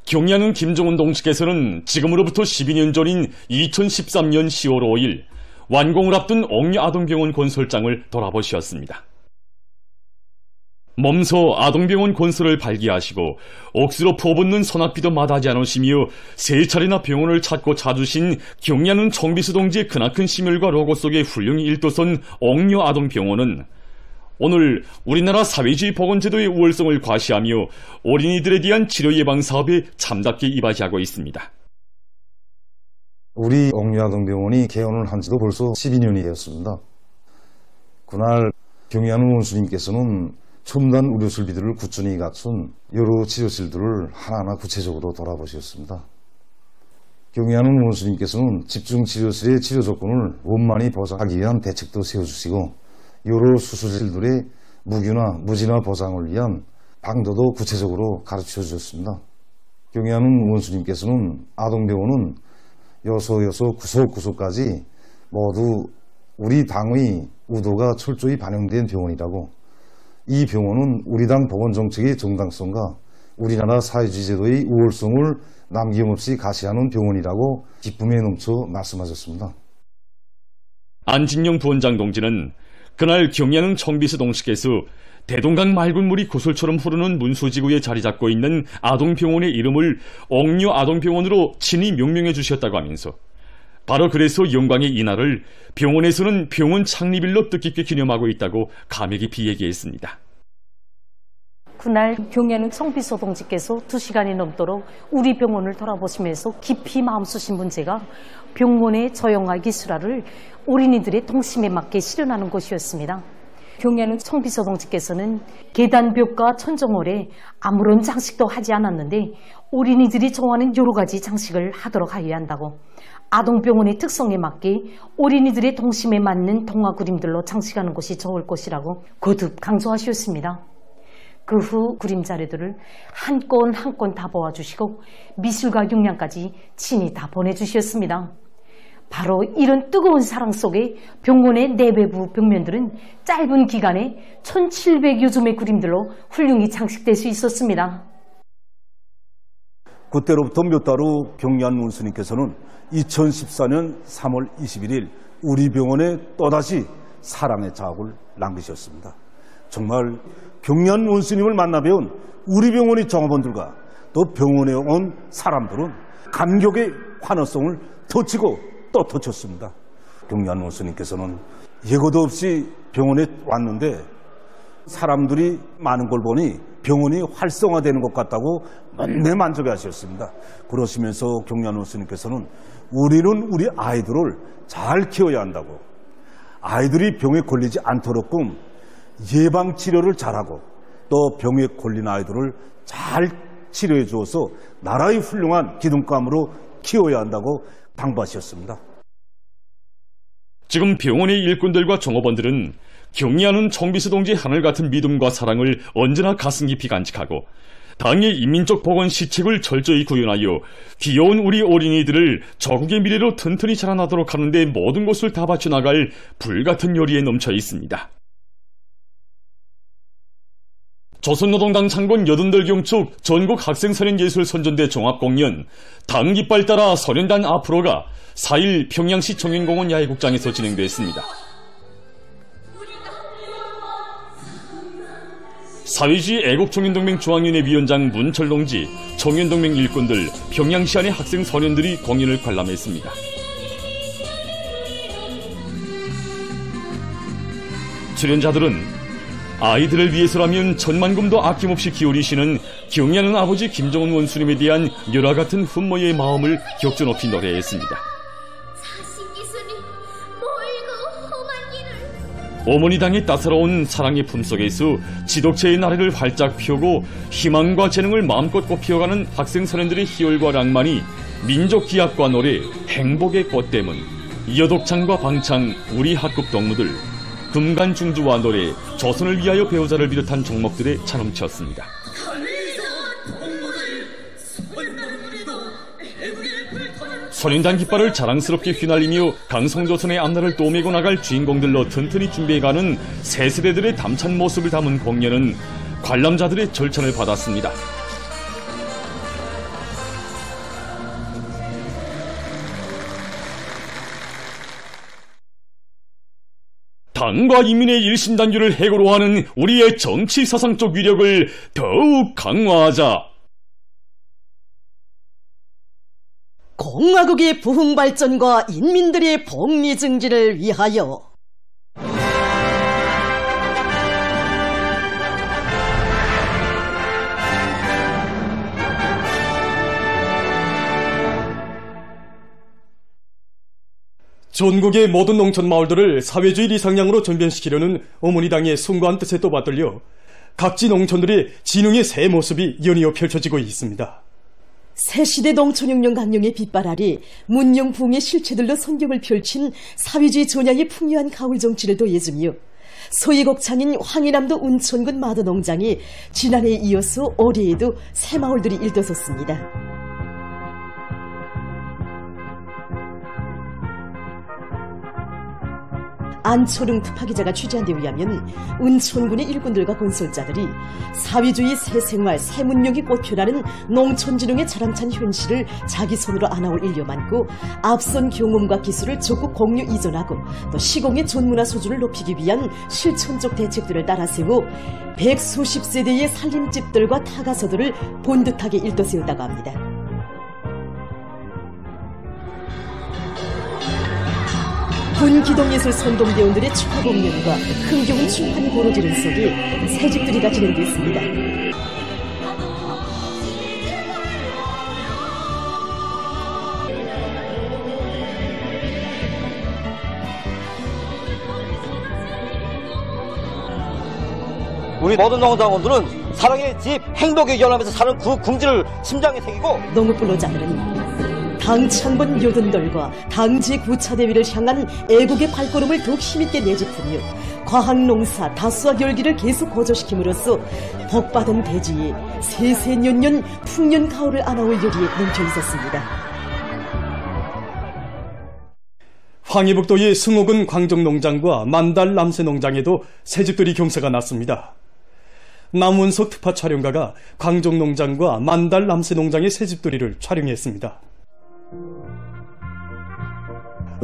경야는 김정은 동지께서는 지금으로부터 12년 전인 2013년 10월 5일 완공을 앞둔 옥류 아동병원 건설장을 돌아보셨습니다. 몸소 아동병원 건설을 발기하시고 옥수로 퍼붓는 소낙비도 마다하지 않으시며 세 차례나 병원을 찾고 찾으신 경야는 청비수 동지의 크나큰 심혈과 로고 속에 훌륭히 일도선 옥류 아동병원은 오늘 우리나라 사회주의 보건제도의 우월성을 과시하며 어린이들에 대한 치료 예방 사업에 참답게 이바지하고 있습니다. 우리 옥류아동병원이 개원을 한 지도 벌써 12년이 되었습니다. 그날 경야는 원수님께서는 첨단 의료 설비들을 꾸준히 갖춘 여러 치료실들을 하나하나 구체적으로 돌아보셨습니다. 경야는 원수님께서는 집중치료실의 치료 조건을 원만히 보장하기 위한 대책도 세워주시고 여러 수술실들의 무규나 무진화 보장을 위한 방도도 구체적으로 가르쳐 주셨습니다. 경야는 원수님께서는 아동병원은 요소 구석구석까지 모두 우리 당의 의도가 철저히 반영된 병원이라고, 이 병원은 우리 당 보건정책의 정당성과 우리나라 사회주의 제도의 우월성을 남김없이 가시하는 병원이라고 기쁨에 넘쳐 말씀하셨습니다. 안진영 부원장 동지는 그날 경야는 청비수 동지께서 대동강 맑은 물이 구슬처럼 흐르는 문수지구에 자리 잡고 있는 아동병원의 이름을 옥류 아동병원으로 친히 명명해 주셨다고 하면서 바로 그래서 영광의 이날을 병원에서는 병원 창립일로 뜻깊게 기념하고 있다고 감회 깊이 얘기했습니다. 그날 경야는 청비서 동지께서 2시간이 넘도록 우리 병원을 돌아보시면서 깊이 마음 쓰신 문제가 병원의 저영화 기술화를 어린이들의 동심에 맞게 실현하는 것이었습니다. 경야는 청비서 동지께서는 계단벽과 천정홀에 아무런 장식도 하지 않았는데 어린이들이 좋아하는 여러 가지 장식을 하도록 하여야 한다고, 아동병원의 특성에 맞게 어린이들의 동심에 맞는 동화 그림들로 장식하는 것이 좋을 것이라고 거듭 강조하셨습니다. 그 후 그림 자료들을 한 건 한 건 다 보아주시고 미술과 용량까지 친히 다 보내주셨습니다. 바로 이런 뜨거운 사랑 속에 병원의 내외부 벽면들은 짧은 기간에 1700여 점의 그림들로 훌륭히 장식될 수 있었습니다. 그때로부터 몇 달 후 경야는 원수님께서는 2014년 3월 21일 우리 병원에 또다시 사랑의 자학을 남기셨습니다. 정말 경야는 원수님을 만나 배운 우리 병원의 종업원들과 또 병원에 온 사람들은 감격의 환호성을 터치고 또 터쳤습니다. 경야는 원수님께서는 예고도 없이 병원에 왔는데 사람들이 많은 걸 보니 병원이 활성화되는 것 같다고 내 만족해 하셨습니다. 그러시면서 경야는 원수님께서는 우리는 우리 아이들을 잘 키워야 한다고, 아이들이 병에 걸리지 않도록끔 예방치료를 잘하고 또 병에 걸린 아이들을 잘 치료해 주어서 나라의 훌륭한 기둥감으로 키워야 한다고 당부하셨습니다. 지금 병원의 일꾼들과 종업원들은 경야는 청비수 동지의 하늘같은 믿음과 사랑을 언제나 가슴 깊이 간직하고 당의 인민적 보건 시책을 철저히 구현하여 귀여운 우리 어린이들을 조국의 미래로 튼튼히 자라나도록 하는 데 모든 것을 다 바쳐나갈 불같은 열의에 넘쳐 있습니다. 조선노동당 창건 80경축 전국학생선연예술선전대 종합공연 당 깃발 따라 선연단 앞으로가 4일 평양시 청년공원 야외국장에서 진행됐습니다. 사회주의 애국청년동맹 중앙위원회 위원장 문철동지, 청년동맹 일꾼들, 평양시 안의 학생 소년들이 공연을 관람했습니다. 출연자들은 아이들을 위해서라면 천만금도 아낌없이 기울이시는 경야는 아버지 김정은 원수님에 대한 열화같은 훈모의 마음을 격조 높이 노래했습니다. 어머니 당의 따사로운 사랑의 품속에서 지독체의 나래를 활짝 펴고 희망과 재능을 마음껏 꽃피워가는 학생 소년들의 희열과 낭만이 민족 기악과 노래, 행복의 꽃대문, 여독창과 방창, 우리 학급 동무들, 금간중주와 노래, 조선을 위하여 배우자를 비롯한 종목들에 차넘쳤습니다. 선연단 깃발을 자랑스럽게 휘날리며 강성조선의 앞날을 떠매고 나갈 주인공들로 튼튼히 준비해가는 새 세대들의 담찬 모습을 담은 공연은 관람자들의 절찬을 받았습니다. 당과 인민의 일심단결을 해고로 하는 우리의 정치 사상적 위력을 더욱 강화하자. 공화국의 부흥 발전과 인민들의 복리 증진을 위하여 전국의 모든 농촌 마을들을 사회주의 리상향으로 전변시키려는 어머니당의 숭고한 뜻에 또 받들려 각지 농촌들의 진흥의 새 모습이 연이어 펼쳐지고 있습니다. 새시대 농촌혁명 강령의 빛발 아래 문명부흥의 실체들로 선경을 펼친 사회주의 전향의 풍요한 가을 정치를 더해주며 소위 곡창인 황해남도 운천군 마도농장이 지난해에 이어서 올해에도 새 마을들이 일떠섰습니다. 안초릉 특파기자가 취재한 데 의하면 운천군의 일꾼들과 건설자들이 사회주의 새 생활, 새 문명이 꽃피어나는 농촌진흥의 자랑찬 현실을 자기 손으로 안아올 일려 많고 앞선 경험과 기술을 적극 공유 이전하고 또 시공의 전문화 수준을 높이기 위한 실천적 대책들을 따라 세워 백수십 세대의 살림집들과 타가서들을 본듯하게 일떠세웠다고 합니다. 군기동예술 선동대원들의 축하 공연과 흥겨운 춤판이 벌어지는 속에 새집들이가 진행됐습니다. 우리 모든 농장원들은 사랑의 집, 행복의 연합에서 사는 그 궁지를 심장에 새기고 농업근로자들은 당창번 요든들과 당지 구차대위를 향한 애국의 발걸음을 더욱 힘있게 내짚으며 과학농사 다수와 열기를 계속 거저시킴으로써 복받은 대지에 세세년년 풍년 가을을 안아올 열의에 넘쳐 있었습니다. 황해북도의 승호군 광정농장과 만달 남새농장에도 새집들이 경사가 났습니다. 남원석 특파 촬영가가 광정농장과 만달 남새농장의 새집들이를 촬영했습니다.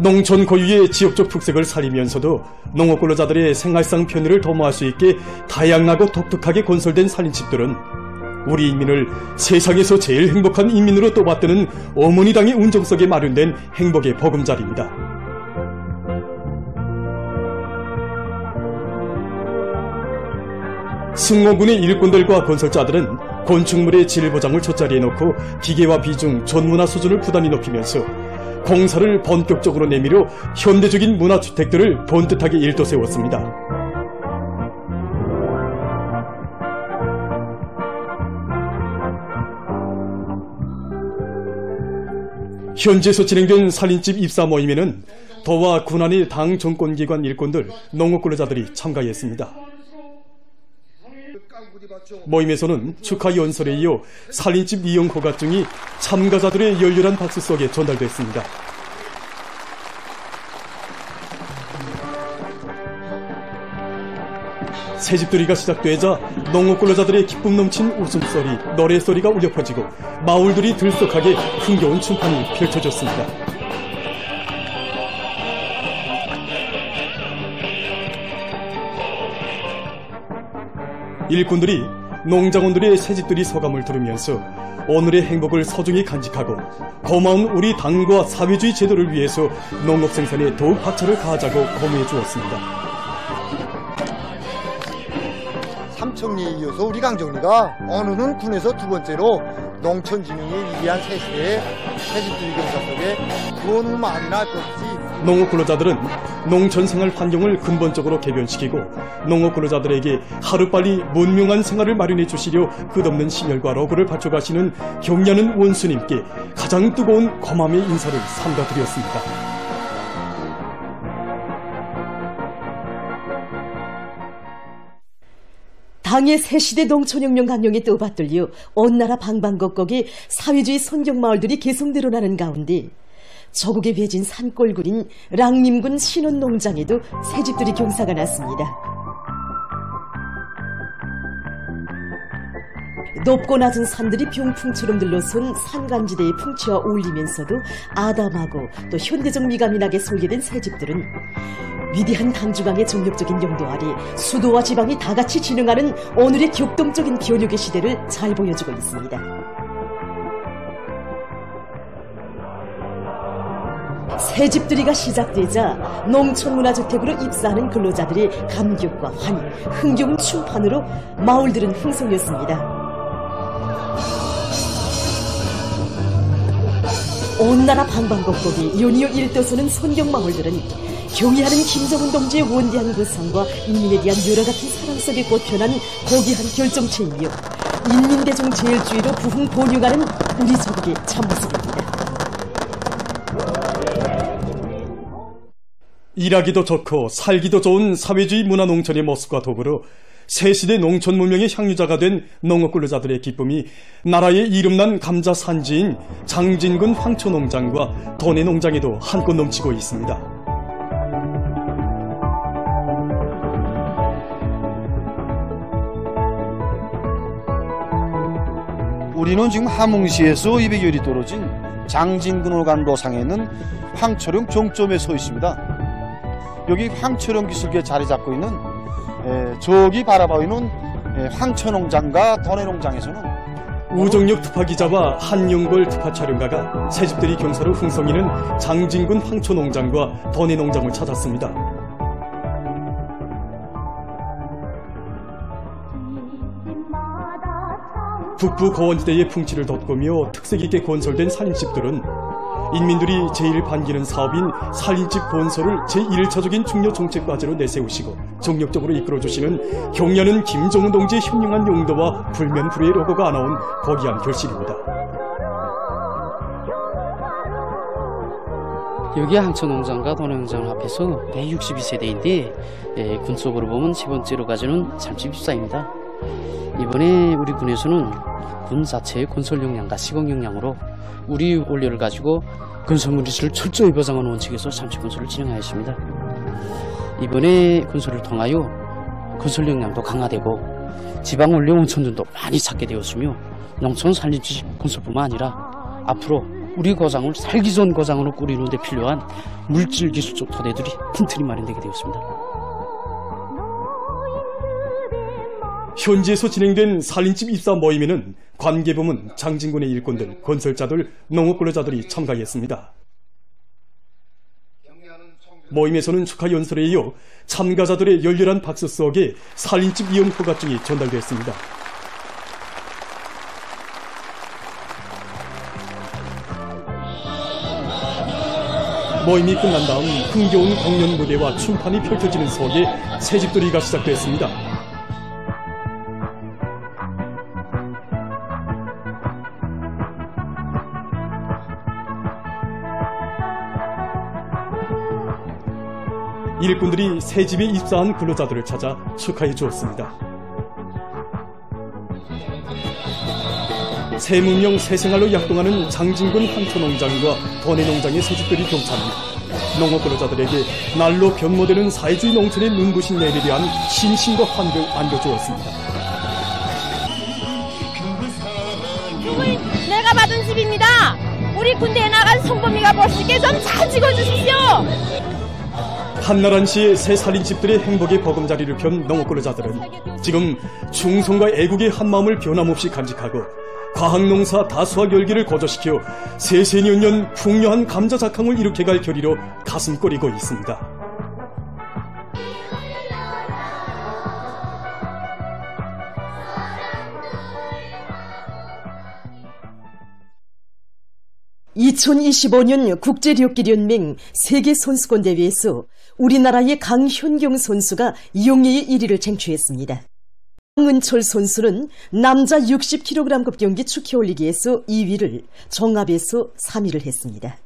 농촌 고유의 지역적 특색을 살리면서도 농업근로자들의 생활상 편의를 도모할 수 있게 다양하고 독특하게 건설된 살림집들은 우리 인민을 세상에서 제일 행복한 인민으로 또 받드는 어머니당의 운정 속에 마련된 행복의 보금자리입니다. 승호군의 일꾼들과 건설자들은 건축물의 질 보장을 첫자리에 놓고 기계와 비중, 전문화 수준을 부단히 높이면서 공사를 본격적으로 내밀어 현대적인 문화주택들을 번듯하게 일떠세웠습니다. 현지에서 진행된 살림집 입사 모임에는 도와 군안의 당 정권기관 일꾼들, 농업근로자들이 참가했습니다. 모임에서는 축하 연설에 이어 살림집 이용 허가증이 참가자들의 열렬한 박수 속에 전달됐습니다. 새집들이가 시작되자 농업근로자들의 기쁨 넘친 웃음소리, 노래소리가 울려 퍼지고 마을들이 들썩하게 흥겨운 춤판이 펼쳐졌습니다. 일꾼들이 농장원들의 새집들이 소감을 들으면서 오늘의 행복을 소중히 간직하고 고마운 우리 당과 사회주의 제도를 위해서 농업 생산에 더욱 박차를 가하자고 권유해 주었습니다. 삼청리에 이어서 우리 강정리가 어느는 군에서 두 번째로 농촌진흥의 위대한 새시대의 새집들이 경사 속에 구원의 말이 날 것 없이 농업근로자들은 농촌생활 환경을 근본적으로 개변시키고 농업근로자들에게 하루빨리 문명한 생활을 마련해 주시려 끝없는 심혈과 로고를 바쳐가시는 경려하는 원수님께 가장 뜨거운 고마움의 인사를 삼가드렸습니다. 당의 새시대 농촌혁명 강령에 또 받들려 온 나라 방방곡곡에 사회주의 선경마을들이 계속 늘어나는 가운데 저국의 외진 산골굴인 랑림군 신원농장에도 새집들이 경사가 났습니다. 높고 낮은 산들이 병풍처럼 들러선 산간지대의 풍치와 어울리면서도 아담하고 또 현대적 미감이 나게 설계된 새집들은 위대한 강주강의 정력적인 용도 아래 수도와 지방이 다 같이 진흥하는 오늘의 격동적인 변혁의 시대를 잘 보여주고 있습니다. 새집들이가 시작되자 농촌문화주택으로 입사하는 근로자들의 감격과 환희, 흥겨운 춤판으로 마을들은 흥성했습니다. 온 나라 방방곡곡이 연이어 일떠서는 손경마을들은 경의하는 김정은 동지의 원대한 구상과 인민에 대한 여러 같은 사랑 속에 꽃펴난 고귀한 결정체이며 인민대중 제일주의로 부흥 번영하는 우리 조국의 참모습입니다. 일하기도 좋고 살기도 좋은 사회주의 문화농촌의 모습과 더불어 새시대 농촌 문명의 향유자가 된 농업근로자들의 기쁨이 나라의 이름난 감자 산지인 장진군 황초농장과 도내농장에도 한껏 넘치고 있습니다. 우리는 지금 함흥시에서 200여리 떨어진 장진군을 노상에 있는 황초령 종점에 서 있습니다. 여기 황초령 기술기에 자리 잡고 있는 저기 바라보고 있는 황초농장과 도내농장에서는 우정역 특파기자와 한용걸 특파촬영가가 새집들이 경사로 흥성이는 장진군 황초농장과 도내농장을 찾았습니다. 북부 고원지대의 풍치를 돋구며 특색 있게 건설된 살림집들은 인민들이 제일 반기는 사업인 살림집 건설을 제1차적인 중요 정책과제로 내세우시고 정력적으로 이끌어주시는 경려는 김정은 동지의 현명한 용도와 불면불의의 로고가 나온 고귀한 결실입니다. 여기 황초농장과 도내농장을 합해서 162세대인데 군 속으로 보면 세 번째로 가지는 살림집 입사입니다. 이번에 우리 군에서는 군 자체의 건설 역량과 시공 역량으로 우리 원료를 가지고 건설물리를 철저히 보장하는 원칙에서 살림집 건설을 진행하였습니다. 이번에 건설을 통하여 건설 역량도 강화되고 지방 원료 원천전도 많이 찾게 되었으며 농촌 살림집 건설뿐만 아니라 앞으로 우리 고장을 살기 좋은 고장으로 꾸리는 데 필요한 물질 기술적 토대들이 튼튼히 마련되게 되었습니다. 현지에서 진행된 살림집 입사 모임에는 관계부문, 장진군의 일꾼들, 건설자들, 농업근로자들이 참가했습니다. 모임에서는 축하 연설에 이어 참가자들의 열렬한 박수 속에 살림집 이용 허가증이 전달됐습니다. 모임이 끝난 다음 흥겨운 공연 무대와 춤판이 펼쳐지는 속에 새집들이가 시작됐습니다. 일꾼들이 새집에 입사한 근로자들을 찾아 축하해 주었습니다. 새 문명 새 생활로 약동하는 장진군 황초농장과 도내농장의 새집들이 동참해 농업근로자들에게 날로 변모되는 사회주의 농촌의 눈부신 내일에 대한 신심과 환를 안겨주었습니다. 이분이 내가 받은 집입니다. 우리 군대에 나간 성범이가 볼 수 있게 좀 잘 찍어주십시오. 한나란시의 새 살림집들의 행복의 보금자리를 편 농업근로자들은 지금 충성과 애국의 한마음을 변함없이 간직하고 과학농사 다수화 열기를 거저시켜 세세년년 풍요한 감자작황을 이룩해갈 결의로 가슴 꺼리고 있습니다. (2025년) 국제력기연맹 세계선수권대회에서 우리나라의 강현경 선수가 이용예의 1위를 쟁취했습니다. 황은철 선수는 남자 60kg급 경기 축해올리기에서 2위를, 종합에서 3위를 했습니다.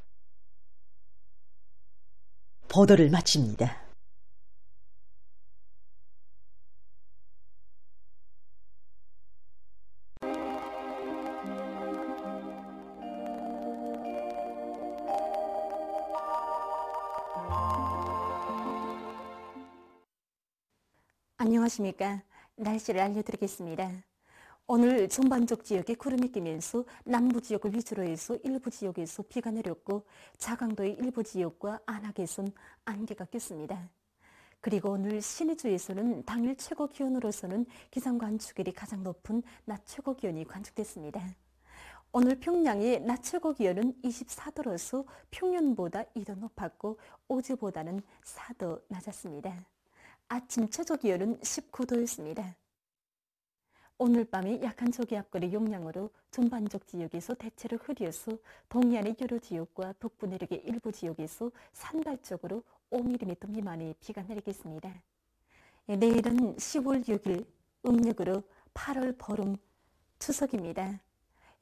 보도를 마칩니다. 안녕하십니까. 날씨를 알려드리겠습니다. 오늘 전반적 지역에 구름이 끼면서 남부 지역을 위주로 해서 일부 지역에서 비가 내렸고 자강도의 일부 지역과 안악에선 안개가 꼈습니다. 그리고 오늘 신의주에서는 당일 최고 기온으로서는 기상 관측일이 가장 높은 낮 최고 기온이 관측됐습니다. 오늘 평양의 낮 최고 기온은 24도로서 평년보다 2도 높았고 어제보다는 4도 낮았습니다. 아침 최저 기온은 19도였습니다. 오늘 밤에 약한 저기압골의 영향으로 전반적 지역에서 대체로 흐려서 동해안의 여러 지역과 북부 내륙의 일부 지역에서 산발적으로 5mm 미만의 비가 내리겠습니다. 내일은 10월 6일 음력으로 8월 보름 추석입니다.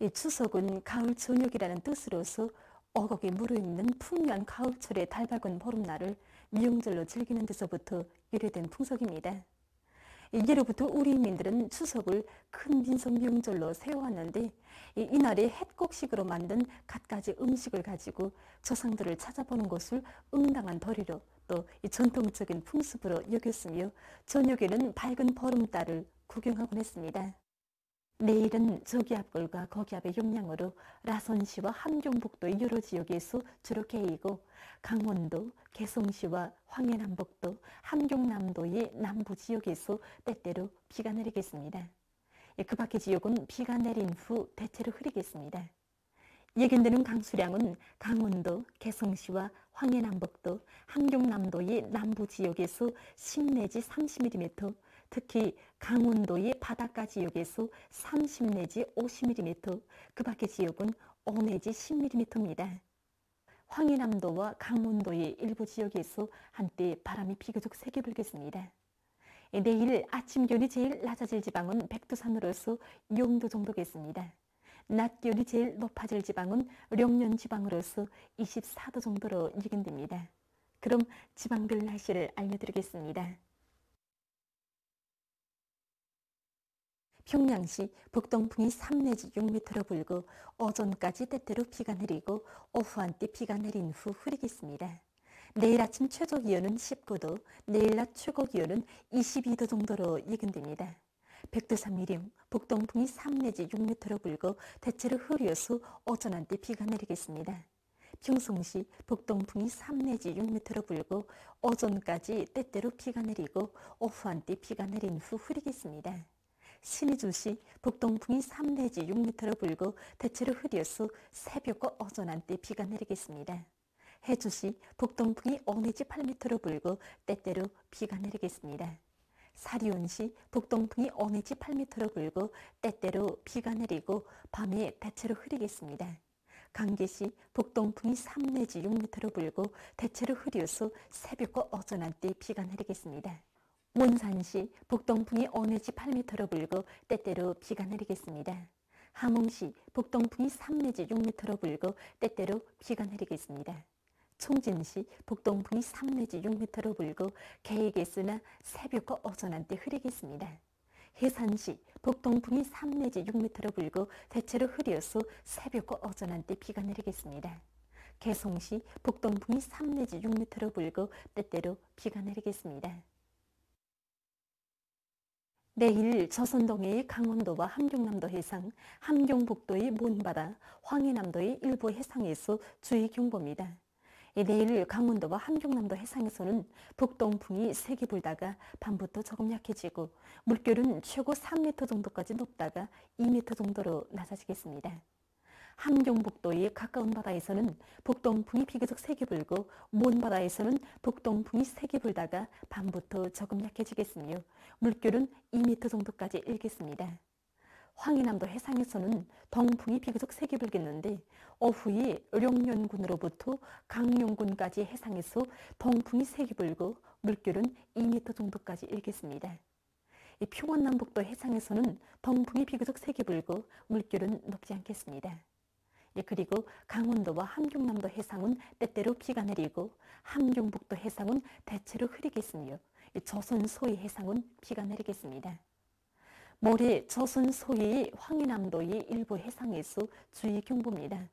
이 추석은 가을 저녁이라는 뜻으로서 어곡에 무르익는 풍요한 가을철의 달밝은 보름날을 명절로 즐기는 데서부터 유래된 풍속입니다. 예로부터 우리 인민들은 추석을 큰 빈속 명절로 세워왔는데 이날에 햇곡식으로 만든 갖가지 음식을 가지고 조상들을 찾아보는 것을 응당한 도리로 또 전통적인 풍습으로 여겼으며 저녁에는 밝은 보름달을 구경하곤 했습니다. 내일은 저기압골과 거기압의 영향으로 라선시와 함경북도의 여러 지역에서 주로 개이고 강원도, 개성시와 황해남북도, 함경남도의 남부 지역에서 때때로 비가 내리겠습니다. 그 밖의 지역은 비가 내린 후 대체로 흐리겠습니다. 예견되는 강수량은 강원도, 개성시와 황해남북도, 함경남도의 남부 지역에서 10 내지 30mm, 특히 강원도의 바닷가 지역에서 30 내지 50mm, 그 밖의 지역은 5 내지 10mm입니다. 황해남도와 강원도의 일부 지역에서 한때 바람이 비교적 세게 불겠습니다. 내일 아침 기온이 제일 낮아질 지방은 백두산으로서 0도 정도겠습니다. 낮 기온이 제일 높아질 지방은 령년 지방으로서 24도 정도로 예견됩니다. 그럼 지방별 날씨를 알려드리겠습니다. 평양시 북동풍이 3 내지 6m로 불고 오전까지 때때로 비가 내리고 오후 한때 비가 내린 후 흐리겠습니다. 내일 아침 최저 기온은 19도, 내일 낮 최고 기온은 22도 정도로 예견됩니다. 백두산 미령, 북동풍이 3 내지 6m로 불고 대체로 흐려서 오전 한때 비가 내리겠습니다. 평송시 북동풍이 3 내지 6m로 불고 오전까지 때때로 비가 내리고 오후 한때 비가 내린 후 흐리겠습니다. 신의주시 북동풍이 3 내지 6m로 불고 대체로 흐려서 새벽과 오전 한때 비가 내리겠습니다. 해주시 북동풍이 5 내지 8m로 불고 때때로 비가 내리겠습니다. 사리온시 북동풍이 5 내지 8m로 불고 때때로 비가 내리고 밤에 대체로 흐리겠습니다. 강계시 북동풍이 3 내지 6m로 불고 대체로 흐려서 새벽과 오전 한때 비가 내리겠습니다. 몬산시 북동풍이 5 내지 8m로 불고 때때로 비가 내리겠습니다. 함흥시 북동풍이 3 내지 6m로 불고 때때로 비가 내리겠습니다. 총진시 북동풍이 3 내지 6m로 불고 개에게쓰나 새벽과 오전 한때 흐리겠습니다. 해산시 북동풍이 3 내지 6m로 불고 대체로 흐려서 새벽과 오전 한때 비가 내리겠습니다. 개송시 북동풍이 3 내지 6m로 불고 때때로 비가 내리겠습니다. 내일 조선동해의 강원도와 함경남도 해상, 함경북도의 먼바다, 황해남도의 일부 해상에서 주의경보입니다. 내일 강원도와 함경남도 해상에서는 북동풍이 세게 불다가 밤부터 조금 약해지고 물결은 최고 3m 정도까지 높다가 2m 정도로 낮아지겠습니다. 함경북도의 가까운 바다에서는 북동풍이 비교적 세게 불고 먼 바다에서는 북동풍이 세게 불다가 밤부터 조금 약해지겠으며 물결은 2m 정도까지 일겠습니다. 황해남도 해상에서는 동풍이 비교적 세게 불겠는데 오후에 령년군으로부터 강용군까지 해상에서 동풍이 세게 불고 물결은 2m 정도까지 일겠습니다. 평원남북도 해상에서는 동풍이 비교적 세게 불고 물결은 높지 않겠습니다. 그리고 강원도와 함경남도 해상은 때때로 비가 내리고 함경북도 해상은 대체로 흐리겠으며 조선 소위 해상은 비가 내리겠습니다. 모레 조선 소위 황해남도의 일부 해상에서 주의경보입니다.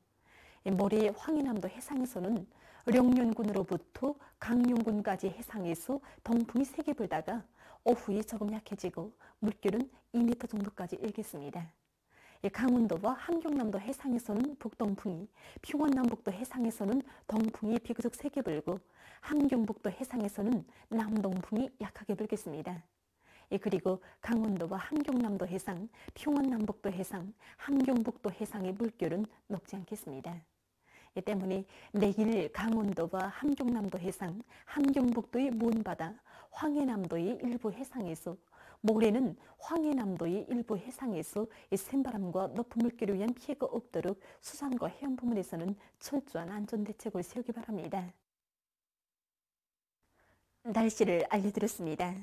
모레 황해남도 해상에서는 령년군으로부터 강용군까지 해상에서 동풍이 세게 불다가 오후에 조금 약해지고 물결은 2m 정도까지 일겠습니다. 강원도와 함경남도 해상에서는 북동풍이, 평원남북도 해상에서는 동풍이 비교적 세게 불고 함경북도 해상에서는 남동풍이 약하게 불겠습니다. 그리고 강원도와 함경남도 해상, 평원남북도 해상, 함경북도 해상의 물결은 높지 않겠습니다. 때문에 내일 강원도와 함경남도 해상, 함경북도의 먼바다, 황해남도의 일부 해상에서, 모레는 황해남도의 일부 해상에서 센바람과 높은 물결에 의한 피해가 없도록 수산과 해안 부문에서는 철저한 안전대책을 세우기 바랍니다. 날씨를 알려드렸습니다.